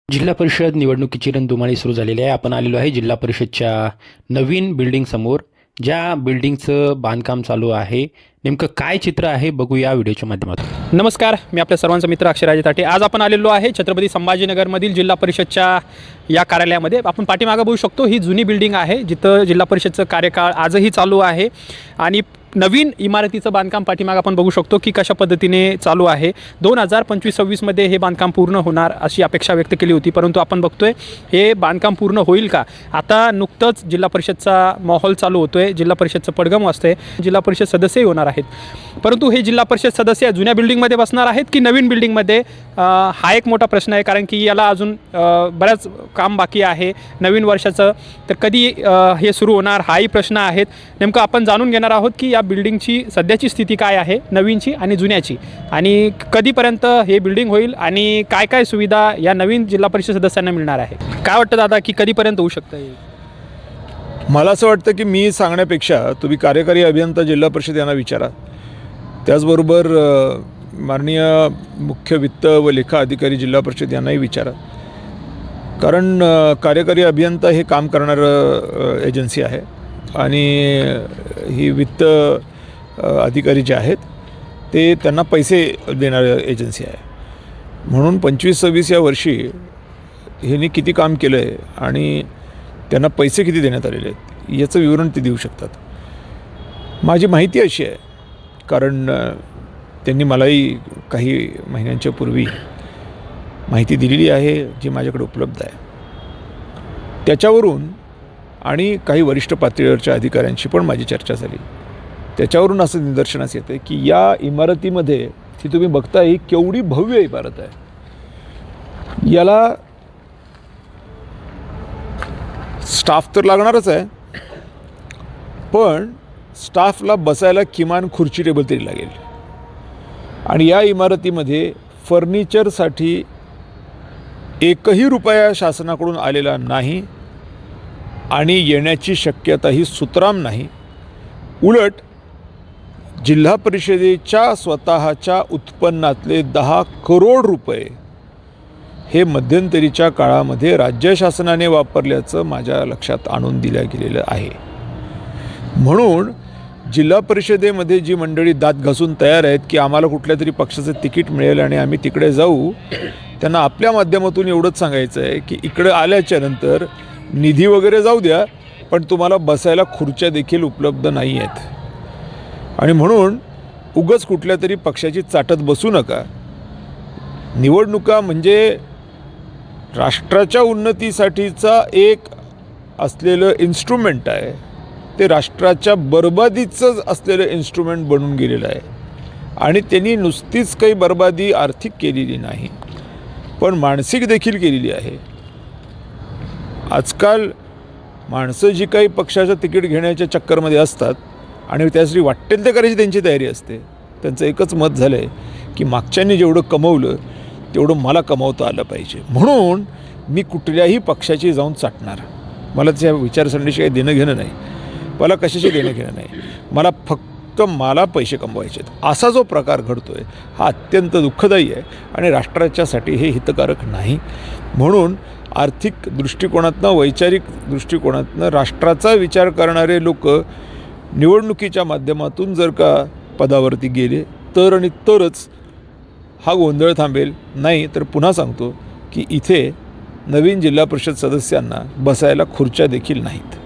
जिल्हा परिषद निवडणुकीची रणधुमाळी सुरू झालेली आहे. आपण आलेलो आहे जिल्हा परिषदच्या नवीन बिल्डिंगसमोर, ज्या बिल्डिंगचं बांधकाम चालू आहे. नेमकं काय चित्र आहे बघू या व्हिडिओच्या माध्यमातून. नमस्कार, मी आपल्या सर्वांचा मित्र अक्षयराज ताटे. आज आपण आलेलो आहे छत्रपती संभाजीनगरमधील जिल्हा परिषदच्या या कार्यालयामध्ये. आपण पाठीमागं बघू शकतो, ही जुनी बिल्डिंग आहे जिथं जिल्हा परिषदचं कार्यकाळ आजही चालू आहे आणि नवीन इमारतीचं बांधकाम पाठीमागं आपण बघू शकतो की कशा पद्धतीने चालू आहे. 2025-26 मध्ये हे बांधकाम पूर्ण होणार अशी अपेक्षा व्यक्त केली होती, परंतु आपण बघतोय हे बांधकाम पूर्ण होईल का. आता नुकतंच जिल्हा परिषदचा माहोल चालू होतोय, जिल्हा परिषदचं पडगम वाजतंय, जिल्हा परिषद सदस्यही होणार आहेत. परंतु हे जिल्हा परिषद सदस्य जुन्या बिल्डिंगमध्ये बसणार आहेत की नवीन बिल्डिंगमध्ये, हा एक मोठा प्रश्न आहे. कारण की याला अजून बऱ्याच काम बाकी आहे नवीन वर्षाचं. तर कधी हे सुरू होणार हाही प्रश्न आहेत. नेमकं आपण जाणून घेणार आहोत की या बिल्डिंगची सध्याची स्थिती काय आहे, नवीनची आणि जुन्याची, आणि कधीपर्यंत हे बिल्डिंग होईल आणि काय काय सुविधा या नवीन जिल्हा परिषद सदस्यांना मिळणार आहे. काय वाटतं दादा की कधीपर्यंत होऊ शकतं हे? मला असं वाटतं की मी सांगण्यापेक्षा तुम्ही कार्यकारी अभियंता जिल्हा परिषद यांना विचारा. त्याचबरोबर माननीय मुख्य वित्त व लेखा अधिकारी जिल्हा परिषद यांनाही विचारा. कारण कार्यकारी अभियंता हे काम करणारं एजन्सी आहे आणि ही वित्त अधिकारी जे आहेत ते त्यांना पैसे देणारं एजन्सी आहे. म्हणून 25-26 या वर्षी ह्यांनी किती काम केलं आहे आणि त्यांना पैसे किती देण्यात आलेले आहेत याचं विवरण ते देऊ शकतात. माझी माहिती अशी आहे, कारण त्यांनी मलाही काही महिन्यांच्या पूर्वी माहिती दिलेली आहे जी माझ्याकडे उपलब्ध आहे. त्याच्यावरून आणि काही वरिष्ठ पातळीवरच्या अधिकाऱ्यांशी पण माझी चर्चा झाली. त्याच्यावरून असं निदर्शनास येतं की या इमारतीमध्ये ती तुम्ही बघता ही केवढी भव्य इमारत आहे. याला स्टाफ तर लागणारच आहे, पण स्टाफला बसायला किमान खुर्ची टेबल तरी लागेल. आणि या इमारतीमध्ये फर्निचरसाठी एकही रुपया शासनाकडून आलेला नाही आणि येण्याची शक्यताही सुतराम नाही. उलट जिल्हा परिषदेच्या स्वतःच्या उत्पन्नातले 10 करोड रुपये हे मध्यंतरीच्या काळामध्ये राज्य शासनाने वापरल्याचं माझ्या लक्षात आणून दिलं गेलेलं आहे. म्हणून जिल्हा परिषदेमध्ये जी मंडळी दात घासून तयार आहेत की आम्हाला कुठल्या तरी पक्षाचं तिकीट मिळेल आणि आम्ही तिकडे जाऊ, त्यांना आपल्या माध्यमातून एवढंच सांगायचं आहे की इकडे आल्याच्या नंतर निधी वगैरे जाऊ द्या, पण तुम्हाला बसायला खुर्च्या देखील उपलब्ध नाही आहेत. आणि म्हणून उगाच कुठल्या तरी पक्षाची चाटत बसू नका. निवडणुका म्हणजे राष्ट्राच्या उन्नतीसाठीचा एक असलेलं इन्स्ट्रुमेंट आहे. ते राष्ट्राच्या बरबादीचं असलेलं इन्स्ट्रुमेंट बनून गेलेलं आहे. आणि त्यांनी नुसतीच काही बरबादी आर्थिक केलेली नाही, पण मानसिक देखील केलेली आहे. आजकाल माणसं जी काही पक्षाचं तिकीट घेण्याच्या चक्करमध्ये असतात आणि त्यासाठी वाटेल ते करायची त्यांची तयारी असते. त्यांचं एकच मत झालं आहे की मागच्यांनी जेवढं कमवलं तेवढं मला कमवता आलं पाहिजे, म्हणून मी कुठल्याही पक्षाची जाऊन चाटणार. मला त्या विचारसरणीशी काही देणं घेणं नाही, मला कशाशी देणं घेणं नाही. मला फक्त पैसे कमवायचे आहेत. असा जो प्रकार घडतो आहे हा अत्यंत दुःखदायी आहे आणि राष्ट्राच्यासाठी हे हितकारक नाही. म्हणून आर्थिक दृष्टिकोनातनं, वैचारिक दृष्टिकोनातनं राष्ट्राचा विचार करणारे लोक निवडणुकीच्या माध्यमातून जर का पदावरती गेले तर आणि तरच हा गोंधळ थांबेल. नाही तर पुन्हा सांगतो की इथे नवीन जिल्हा परिषद सदस्यांना बसायला खुर्च्या देखील नाहीत.